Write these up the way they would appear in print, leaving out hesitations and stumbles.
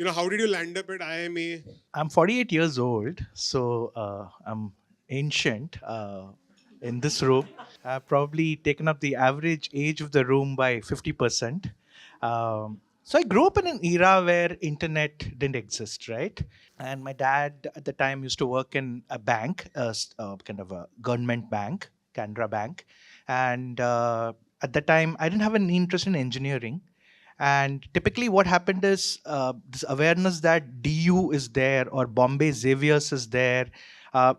How did you land up at IIM A? I'm 48 years old, so I'm ancient in this room. I've probably taken up the average age of the room by 50%. So I grew up in an era where internet didn't exist, right? And my dad at the time used to work in a bank, kind of a government bank, Canara Bank. And at the time, I didn't have an interest in engineering. And typically, what happened is this awareness that DU is there or Bombay Xavier's is there.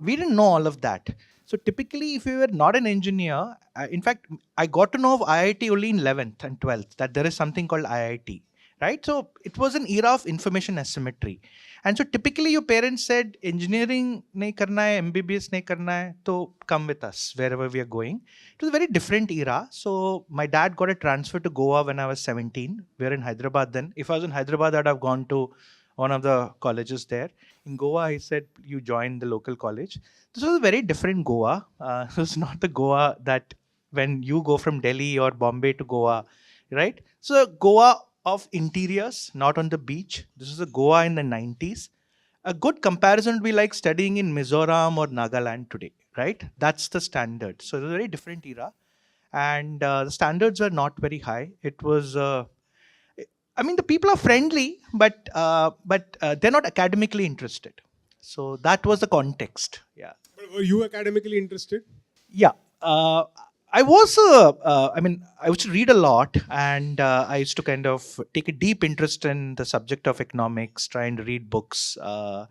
We didn't know all of that. So typically, if you were not an engineer, in fact, I got to know of IIT only in 11th and 12th, that there is something called IIT, right? So it was an era of information asymmetry. And so typically your parents said, engineering nahi karna hai, MBBS nahi karna hai, so come with us wherever we are going. It was a very different era. So my dad got a transfer to Goa when I was 17. We were in Hyderabad then. If I was in Hyderabad, I'd have gone to one of the colleges there. In Goa, he said, you join the local college. This was a very different Goa. It was not the Goa that when you go from Delhi or Bombay to Goa, right? So Goa of interiors, not on the beach. This is a Goa in the 90s. A good comparison would be like studying in Mizoram or Nagaland today, right? That's the standard. So it was a very different era. And the standards were not very high. It was, I mean, the people are friendly, but they're not academically interested. So that was the context. Yeah. But were you academically interested? Yeah. I was, I mean, I used to read a lot and I used to kind of take a deep interest in the subject of economics, trying to read books. Yeah,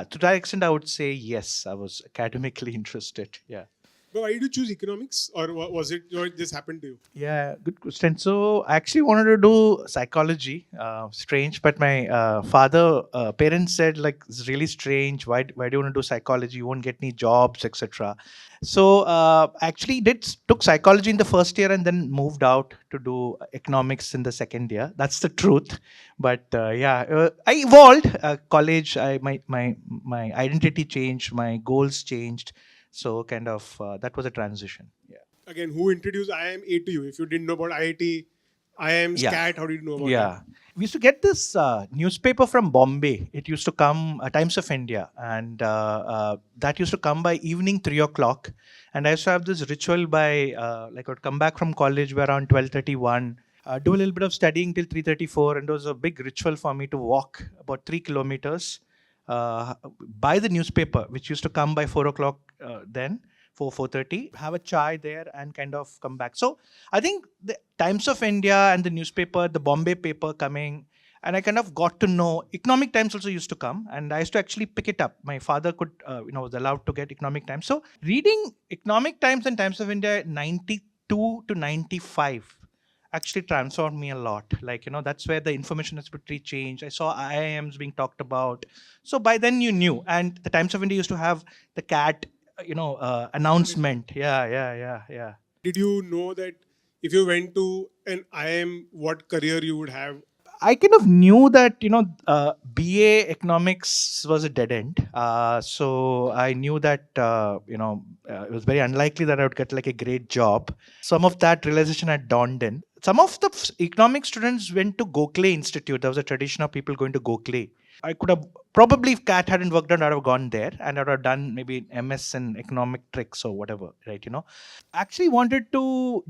to that extent, I would say yes, I was academically interested. Yeah. But why did you choose economics? Or was it, it just happened to you? Yeah, good question. So I actually wanted to do psychology. Strange, but my parents said like it's really strange. Why do you want to do psychology? You won't get any jobs, etc. So actually took psychology in the first year and then moved out to do economics in the second year. That's the truth. But I evolved. College, my identity changed. My goals changed. So kind of that was a transition. Yeah. Again, who introduced IIM A to you? If you didn't know about IIT, IIM's Yeah. CAT, how did you know about that? Yeah. We used to get this newspaper from Bombay. It used to come, Times of India, and that used to come by evening 3 o'clock. And I used to have this ritual by like I would come back from college by around 12:31, do a little bit of studying till 3:34, and it was a big ritual for me to walk about 3 kilometers buy the newspaper, which used to come by 4 o'clock then. 4:30, have a chai there and kind of come back. So I think the Times of India and the newspaper, the Bombay paper coming, and I kind of got to know Economic Times also used to come, and I used to actually pick it up. My father could, was allowed to get Economic Times. So reading Economic Times and Times of India 92 to 95 actually transformed me a lot. Like, that's where the information asymmetry changed. I saw IIMs being talked about. So by then you knew. And the Times of India used to have the CAT, announcement. Yeah. Did you know that if you went to an IIM, what career you would have? I kind of knew that BA economics was a dead end. So I knew that it was very unlikely that I would get like a great job. Some of that realization had dawned in. Some of the economic students went to Gokhale Institute. There was a tradition of people going to Gokhale. I could have probably, if CAT hadn't worked out, I'd have gone there and I'd have done maybe MS in economic tricks or whatever, right? Actually wanted to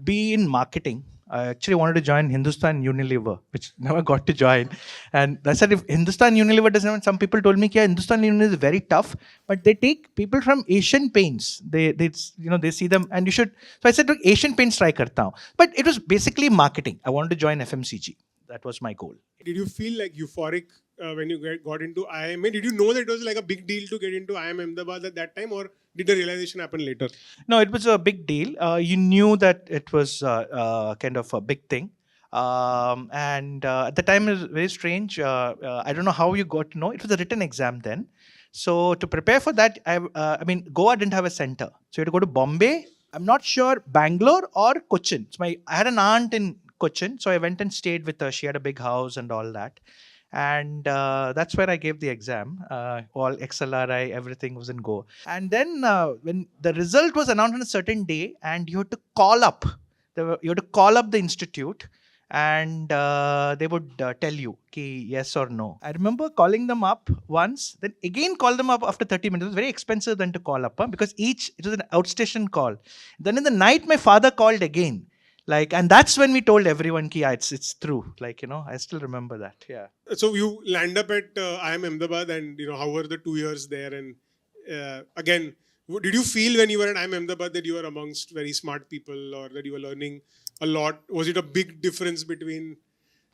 be in marketing. I actually wanted to join Hindustan Unilever, which never got to join. And I said, if Hindustan Unilever doesn't have, some people told me, yeah, Hindustan Unilever is very tough, but they take people from Asian Paints. They see them, and you should. So I said, look, Asian Paints try karta hu. But it was basically marketing. I wanted to join FMCG. That was my goal. Did you feel like euphoric when you got into IIM? Did you know that it was like a big deal to get into IIM Ahmedabad at that time, or did the realization happen later? No, it was a big deal. You knew that it was kind of a big thing. And at the time, it was very strange. I don't know how you got to know. It was a written exam then. So to prepare for that, I mean, Goa didn't have a center. So you had to go to Bombay. I'm not sure, Bangalore or Cochin. I had an aunt in Cochin. So I went and stayed with her. She had a big house and all that. And that's where I gave the exam. All XLRI, everything was in Go. And then when the result was announced on a certain day, and you had to call up, you had to call up the institute, and they would tell you ki yes or no. I remember calling them up once, then again call them up after 30 minutes. It was very expensive then to call up, because it was an outstation call. Then in the night, my father called again. Like, and that's when we told everyone ki yeah, it's true. Like, I still remember that. Yeah. So you land up at IIM Ahmedabad, and how were the 2 years there? And again, did you feel when you were at IIM Ahmedabad that you were amongst very smart people, or that you were learning a lot? Was it a big difference between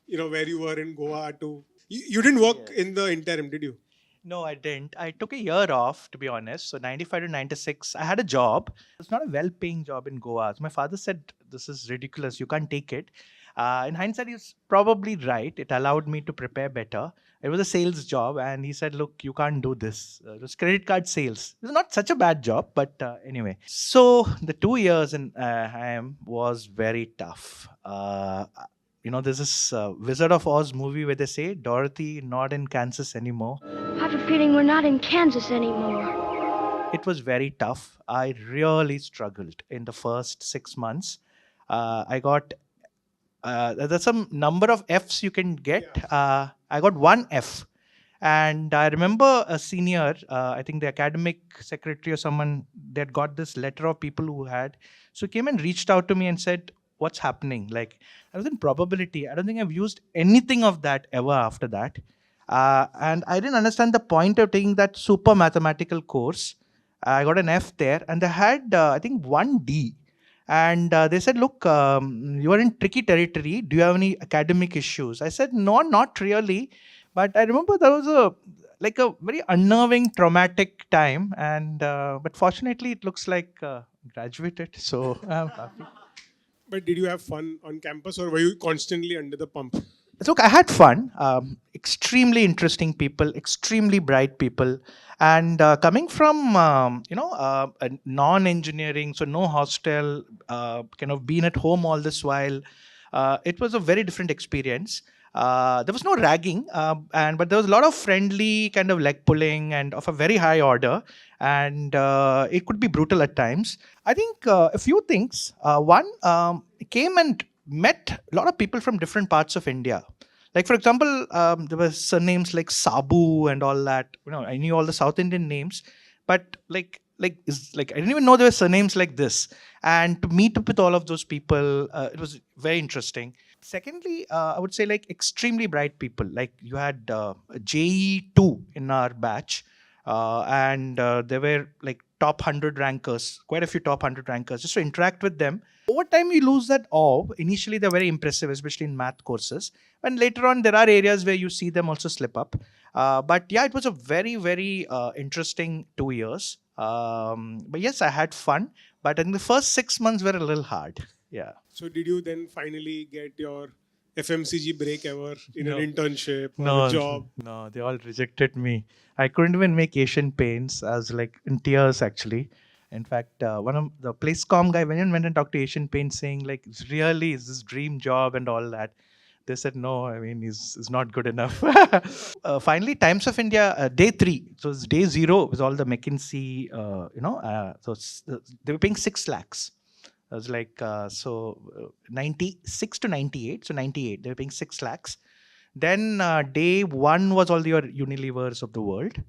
where you were in Goa to you didn't work in the interim, did you? No, I didn't. I took a year off, to be honest. So 95 to 96, I had a job. It's not a well-paying job in Goa. So my father said, "This is ridiculous. You can't take it." In hindsight, he's probably right. It allowed me to prepare better. It was a sales job, and he said, "Look, you can't do this." It was credit card sales. It was not such a bad job, but anyway. So the 2 years in IIM was very tough. There's this Wizard of Oz movie where they say, "Dorothy, not in Kansas anymore." I have a feeling we're not in Kansas anymore. It was very tough. I really struggled in the first 6 months. I got there's some number of Fs you can get. I got one F, and I remember a senior, I think the academic secretary or someone, that got this letter of people who had. So he came and reached out to me and said, "What's happening?" Like, I was in probability. I don't think I've used anything of that ever after that. And I didn't understand the point of taking that super mathematical course. I got an F there, and they had, I think, one D. And they said, "Look, you are in tricky territory. Do you have any academic issues?" I said, "No, not really." But I remember that was a very unnerving, traumatic time. And but fortunately, it looks like graduated. So I'm happy. But did you have fun on campus, or were you constantly under the pump? Look, I had fun. Extremely interesting people, extremely bright people, and coming from a non-engineering, so no hostel, kind of being at home all this while, it was a very different experience. There was no ragging, but there was a lot of friendly kind of leg pulling and of a very high order, and it could be brutal at times. I think a few things. One, came and met a lot of people from different parts of India. Like, for example, there were surnames like Sabu and all that. I knew all the South Indian names, but I didn't even know there were surnames like this. And to meet up with all of those people, it was very interesting. Secondly, I would say extremely bright people. Like, you had JE2 in our batch, and there were top 100 rankers, quite a few top 100 rankers. Just to interact with them, over time you lose that awe. Initially they're very impressive, especially in math courses, and later on there are areas where you see them also slip up. But yeah, it was a very, very interesting 2 years. But yes, I had fun, but in the first 6 months were a little hard. Yeah. So did you then finally get your FMCG break ever in No. an internship or a job? No, they all rejected me. I couldn't even make Asian Paints. I was in tears, actually. In fact, one of the PlaceCom guy went and talked to Asian Paints, saying it's really is this dream job and all that. They said no. I mean, he's not good enough. Finally, Times of India, day 3. So it's day 0 with all the McKinsey. They were paying 6 lakhs. I was 96 to 98. So 98, they were paying 6 lakhs. Then day 1 was all your Unilevers of the world.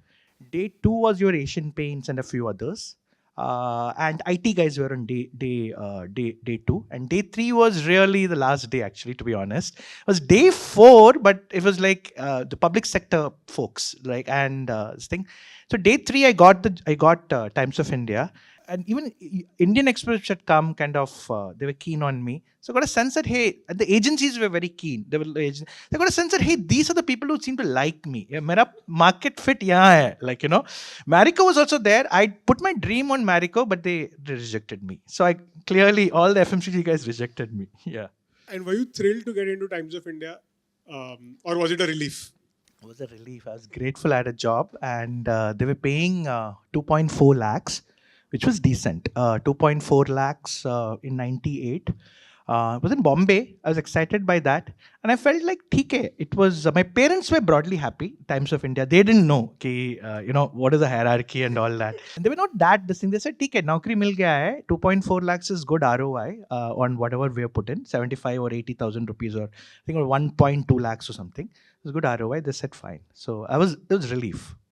Day 2 was your Asian Paints and a few others. And IT guys were on day 2. And day 3 was really the last day, actually, to be honest. It was day 4, but it was the public sector folks, this thing. So day 3, I got Times of India. And even Indian experts had come, they were keen on me. So I got a sense that, hey, the agencies were very keen. They got a sense that, hey, these are the people who seem to like me. Yeah, mera market fit yahan hai. Marico was also there. I put my dream on Marico, but they rejected me. So clearly all the FMCG guys rejected me. Yeah. And were you thrilled to get into Times of India, or was it a relief? It was a relief. I was grateful I had a job, and they were paying 2.4 lakhs. Which was decent. 2.4 lakhs in 98. It was in Bombay. I was excited by that. And I felt like, TK, it was, my parents were broadly happy, Times of India. They didn't know, ki, what is the hierarchy and all that. And they were not that distinct. They said, TK, naukri mil gaya hai. 2.4 lakhs is good ROI on whatever we have put in, 75 or 80,000 rupees, or I think 1.2 lakhs or something. It was good ROI. They said, fine. So it was relief.